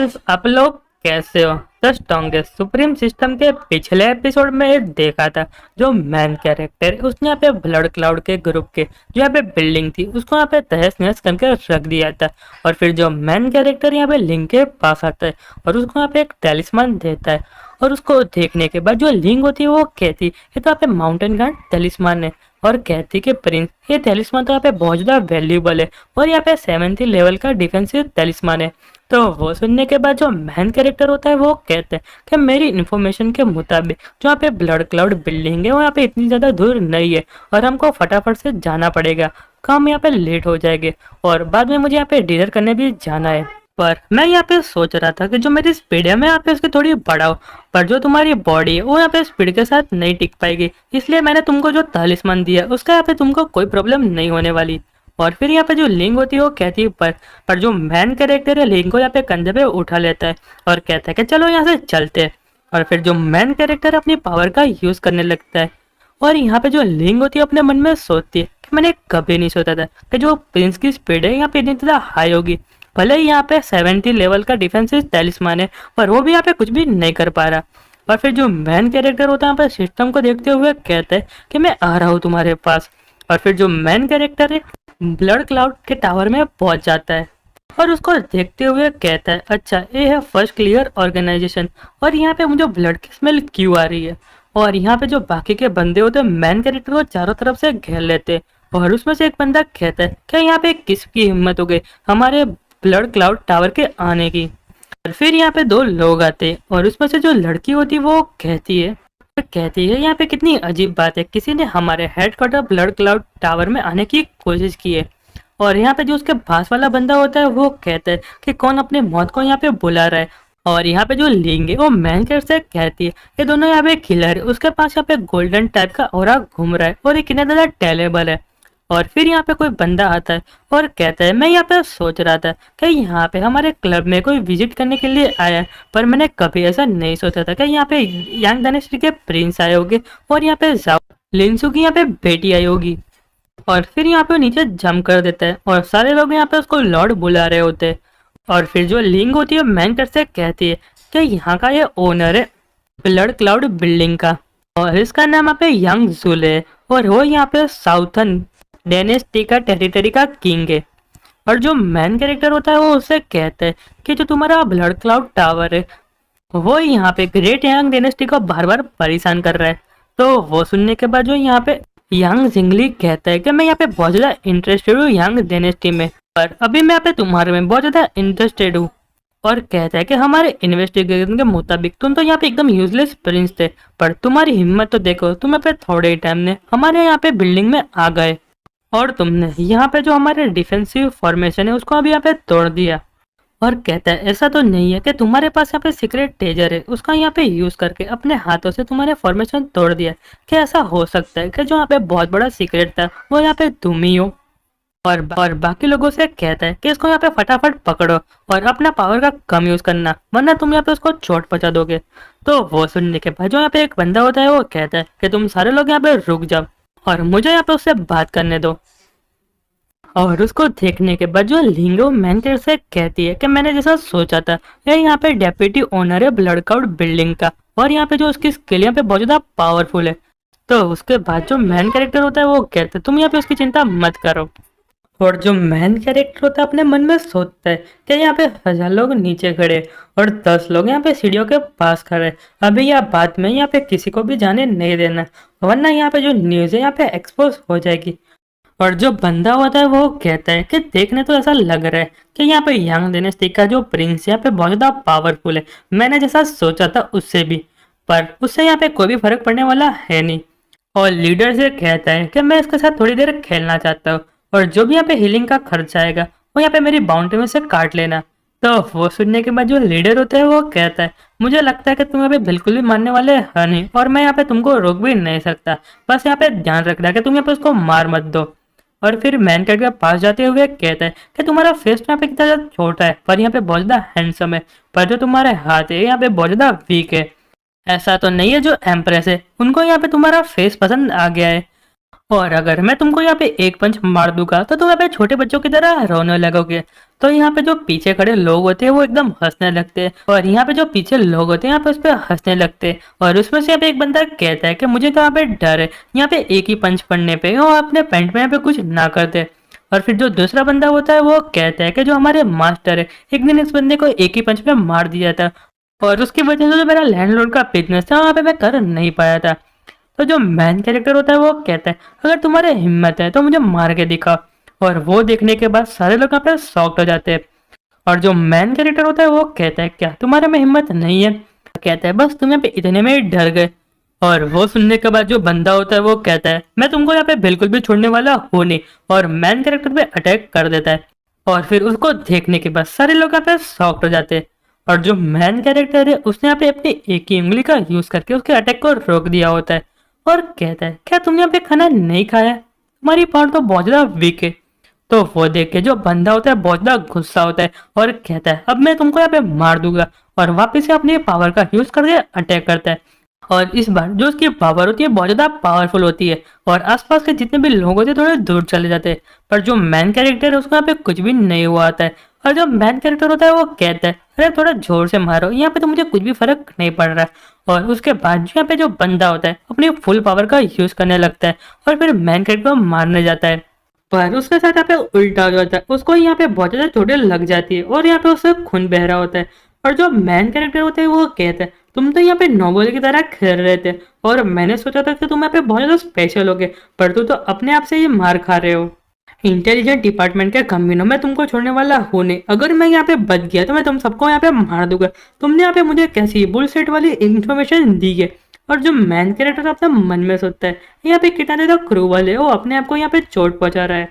Guys, आप लोग कैसे हो? द स्ट्रॉन्गेस्ट सुप्रीम सिस्टम के पिछले एपिसोड में ये देखा था। जो मैन कैरेक्टर उसने यहाँ पे ब्लड क्लाउड के ग्रुप के जो यहाँ पे बिल्डिंग थी उसको यहाँ पे तहस नहस करके रख दिया था। और फिर जो मैन कैरेक्टर यहाँ पे लिंक के पास आता है और उसको यहाँ पे एक टेलिस्मान देता है। और उसको देखने के बाद जो लिंक होती है वो कहती ये तो यहाँ पे माउंटेन गार्ड टेलिस्मान है। और कहती कि प्रिंस ये टेलिस्मान तो यहाँ पे बहुत ज़्यादा वैल्यूबल है और यहाँ पे 70 लेवल का डिफेंसिव टेलिस्मान है। तो वो सुनने के बाद जो मैन कैरेक्टर होता है वो कहते हैं कि मेरी इन्फॉर्मेशन के मुताबिक जो यहाँ पे ब्लड क्लाउड बिल्डिंग है वो यहाँ पे इतनी ज़्यादा दूर नहीं है और हमको फटाफट से जाना पड़ेगा, काम यहाँ पे लेट हो जाएंगे और बाद में मुझे यहाँ पे डिनर करने भी जाना है। पर मैं यहाँ पे सोच रहा था कि जो मेरी स्पीड है मैं यहाँ पे उसकी थोड़ी बढ़ाऊँ, पर जो तुम्हारी बॉडी है वो यहाँ पे स्पीड के साथ नहीं टिक पाएगी, इसलिए मैंने तुमको जो तालिस्मान दिया उसका यहाँ पे तुमको कोई प्रॉब्लम नहीं होने वाली। और फिर यहाँ पे जो लिंक होती है वो कहती है पर जो मैन कैरेक्टर है लिंक को यहाँ पे कंधे पे उठा लेता है और कहता है कि चलो यहाँ से चलते हैं। और फिर जो मैन कैरेक्टर अपनी पावर का यूज करने लगता है और यहाँ पे जो लिंक होती है अपने मन में सोचती है कि मैंने कभी नहीं सोचा था कि जो प्रिंस की स्पीड है यहाँ पे इतनी ज़्यादा हाई होगी। भले ही यहाँ पे 70 लेवल का डिफेंसिव टेलिस्मान है पर वो भी यहाँ पे कुछ भी नहीं कर पा रहा। और फिर जो मैन कैरेक्टर होता है यहाँ पे सिस्टम को देखते हुए कहता है कि मैं आ रहा हूँ तुम्हारे पास। और फिर जो मैन कैरेक्टर है ब्लड क्लाउड के टावर में पहुंच जाता है और उसको देखते हुए कहता है अच्छा ये है फर्स्ट क्लियर ऑर्गेनाइजेशन और यहाँ पे मुझे ब्लड की स्मेल क्यों आ रही है। और यहाँ पे जो बाकी के बंदे होते हैं मैन कैरेक्टर को चारों तरफ से घेर लेते हैं और उसमें से एक बंदा कहता है कि यहाँ पे किसकी हिम्मत हो गई हमारे ब्लड क्लाउड टावर के आने की। और फिर यहाँ पे दो लोग आते हैं और उसमें से जो लड़की होती है वो कहती है यहाँ पे कितनी अजीब बात है, किसी ने हमारे हेडक्वार्टर ब्लड क्लाउड टावर में आने की कोशिश की है। और यहाँ पे जो उसके पास वाला बंदा होता है वो कहता है कि कौन अपने मौत को यहाँ पे बुला रहा है। और यहाँ पे जो लिंग है वो मैन कैरेक्टर से कहती है ये दोनों यहाँ पे किलर है, उसके पास यहाँ पे गोल्डन टाइप का ऑरा घूम रहा है और ये कितना ज़्यादा टेलेबल है। और फिर यहाँ पे कोई बंदा आता है और कहता है मैं यहाँ पे सोच रहा था कि यहाँ पे हमारे क्लब में कोई विजिट करने के लिए आया है, पर मैंने कभी ऐसा नहीं सोचा था कि यहाँ पे यांग डायनेस्टी के प्रिंस आए होंगे और यहाँ पे जाओ लिंसू की यहाँ पे बेटी आई होगी। और फिर यहाँ पे नीचे जंप कर देता है और सारे लोग यहाँ पे उसको लॉर्ड बुला रहे होते हैं। और फिर जो लिंग होती है मैन कर से कहती है कि यहाँ का ये ओनर है ब्लड क्लाउड बिल्डिंग का और इसका नाम यहाँ पे यंग जुल है और वो यहाँ पे साउथर्न डायनेस्टी का टेरिटरी का किंग है। और जो मैन कैरेक्टर होता है वो उससे कहता है कि जो तुम्हारा ब्लड क्लाउड टावर है वो यहाँ पे ग्रेट यांग डायनेस्टी को बार बार परेशान कर रहा है। तो वो सुनने के बाद जो यहाँ पे यांग जिंगली कहता है कि मैं यहाँ पे बहुत ज़्यादा इंटरेस्टेड हूँ यांग डायनेस्टी में, पर अभी मैं यहाँ पे तुम्हारे में बहुत ज़्यादा इंटरेस्टेड हूँ। और कहता है कि हमारे इन्वेस्टिगेशन के मुताबिक तुम तो यहाँ पे एकदम यूजलेस प्रिंस थे, पर तुम्हारी हिम्मत तो देखो, तुम यहाँ पे थोड़े ही टाइम में हमारे यहाँ पे बिल्डिंग में आ गए और तुमने यहाँ पे जो हमारे डिफेंसिव फॉर्मेशन है उसको अभी यहाँ पे तोड़ दिया। और कहता है ऐसा तो नहीं है कि तुम्हारे पास यहाँ पे सीक्रेट टेजर है उसका यहाँ पे यूज करके अपने हाथों से तुम्हारे फॉर्मेशन तोड़ दिया, क्या ऐसा हो सकता है कि जो यहाँ पे बहुत बड़ा सीक्रेट था वो यहाँ पे तुम ही हो। और बाकी लोगों से कहता है कि इसको यहाँ पे फटाफट पकड़ो और अपना पावर का कम यूज करना वरना तुम यहाँ पे उसको चोट पहुंचा दोगे। तो वो सुनने के बाद जो यहाँ पे एक बंदा होता है वो कहता है कि तुम सारे लोग यहाँ पे रुक जाओ और मुझे यहाँ पे उससे बात करने दो। और उसको देखने के बाद जो लिंगो मैंटर से कहती है कि मैंने जैसा सोचा था ये यहाँ पे डेप्यूटी ओनर है ब्लड क्लाउड बिल्डिंग का और यहाँ पे जो उसकी स्किल यहाँ पे बहुत ज्यादा पावरफुल है। तो उसके बाद जो मैन कैरेक्टर होता है वो कहता है तुम यहाँ पे उसकी चिंता मत करो। और जो मैन कैरेक्टर होता है अपने मन में सोचता है कि यहाँ पे 1000 लोग नीचे खड़े और 10 लोग यहाँ पे सीढ़ियों के पास खड़े, अभी या बाद में यहाँ पे किसी को भी जाने नहीं देना वरना यहाँ पे जो न्यूज है यहाँ पे एक्सपोज हो जाएगी। और जो बंदा होता है वो कहता है कि देखने तो ऐसा लग रहा है कि यहाँ पे यांग डायनेस्टी का जो प्रिंस यहाँ पे बहुत ज़्यादा पावरफुल है, मैंने जैसा सोचा था उससे भी, पर उससे यहाँ पे कोई भी फर्क पड़ने वाला है नहीं। और लीडर से कहता है कि मैं इसके साथ थोड़ी देर खेलना चाहता हूँ और जो भी यहाँ पे हीलिंग का खर्चा आएगा वो यहाँ पे मेरी बाउंड्री में से काट लेना। तो वो सुनने के बाद जो लीडर होता है वो कहता है मुझे लगता है कि तुम यहाँ पे बिल्कुल भी मानने वाले है नहीं और मैं यहाँ पे तुमको रोक भी नहीं सकता, बस यहाँ पे ध्यान रखना कि तुम यहाँ पे उसको मार मत दो। और फिर मैन कैरेक्टर के पास जाते हुए कहता है कि तुम्हारा फेस यहाँ पे कितना ज़्यादा छोटा है पर यहाँ पे बहुत ज़्यादा हैंडसम है, पर जो तुम्हारे हाथ है यहाँ पे बहुत ज़्यादा वीक है। ऐसा तो नहीं है जो एम्प्रेस है उनको यहाँ पे तुम्हारा फेस पसंद आ गया है। और अगर मैं तुमको यहाँ पे एक पंच मार दूंगा तो तुम यहाँ पे छोटे बच्चों की तरह रोने लगोगे। तो यहाँ पे जो पीछे खड़े लोग होते हैं वो एकदम हंसने लगते हैं, और यहाँ पे जो पीछे लोग होते हैं यहाँ पे उस पर हंसने लगते हैं। और उसमें से यहाँ पे एक बंदा कहता है कि मुझे तो यहाँ पे डर है यहाँ पे एक ही पंच पड़ने पे, वो अपने पैंट में यहाँ पे कुछ ना करते। और फिर जो दूसरा बंदा होता है वो कहता है कि जो हमारे मास्टर है एक दिन इस बंदे को एक ही पंच में मार दिया था, और उसकी वजह से जो मेरा लैंडलॉर्ड का बिजनेस था वहाँ पे मैं कर नहीं पाया था। तो जो मैन कैरेक्टर होता है वो कहता है अगर तुम्हारे हिम्मत है तो मुझे मार के दिखा। और वो देखने के बाद सारे लोग यहाँ पे शॉक्ड हो जाते हैं। और जो मैन कैरेक्टर होता है वो कहता है क्या तुम्हारे में हिम्मत नहीं है? कहता है बस तुम यहाँ पे इतने में ही डर गए। और वो सुनने के बाद जो बंदा होता है वो कहता है मैं तुमको यहाँ पे बिल्कुल भी छोड़ने वाला हूँ नहीं, और मैन कैरेक्टर पे अटैक कर देता है। और फिर उसको देखने के बाद सारे लोग यहाँ पे शॉक्ड हो जाते हैं। और जो मैन कैरेक्टर है उसने यहाँ पे अपनी एक ही उंगली का यूज करके उसके अटैक को रोक दिया होता है, और कहता है क्या तुमने यहाँ पे खाना नहीं खाया, तुम्हारी पावर तो बहुत ज्यादा वीक है। तो वो देख के जो बंदा होता है बहुत ज्यादा गुस्सा होता है और कहता है अब मैं तुमको यहाँ पे मार दूंगा, और वापस से अपनी पावर का यूज करके अटैक करता है। और इस बार जो उसकी पावर होती है बहुत ज्यादा पावरफुल होती है, और आसपास के जितने भी लोग होते हैं थोड़े दूर चले जाते हैं। पर जो मैन कैरेक्टर है उसको यहाँ पे कुछ भी नहीं हुआ आता है। और जो मैन कैरेक्टर होता है वो कहता है अरे थोड़ा जोर से मारो यहाँ पे तो मुझे कुछ भी फर्क नहीं पड़ रहा है। और उसके बाद जो यहाँ पे जो बंदा होता है अपनी फुल पावर का यूज करने लगता है, और फिर मैन कैरेक्टर को मारने जाता है। पर उसके साथ यहाँ पे उल्टा हो जाता है, उसको यहाँ पे बहुत ज्यादा चोटें लग जाती है और यहाँ पे उससे खून बह रहा होता है। और जो मैन कैरेक्टर होता है वो कहता है तुम तो यहाँ पे नोबल की तरह खेल रहे थे, और मैंने सोचा था कि तुम यहाँ पे बहुत ज्यादा स्पेशल होगे, पर तू तो अपने आप से ही मार खा रहे हो। इंटेलिजेंट डिपार्टमेंट के कमीनों में तुमको छोड़ने वाला हूँ नहीं, अगर मैं यहाँ पे बच गया तो मैं तुम सबको यहाँ पे मार दूंगा। तुमने यहाँ पे मुझे कैसी बुलसेट वाली इंफॉर्मेशन दी है। और जो मैन कैरेक्टर अपने मन में सोचता है यहाँ पे कितना ज्यादा क्रूवल है, वो अपने आप को यहाँ पे चोट पहुंचा रहा है।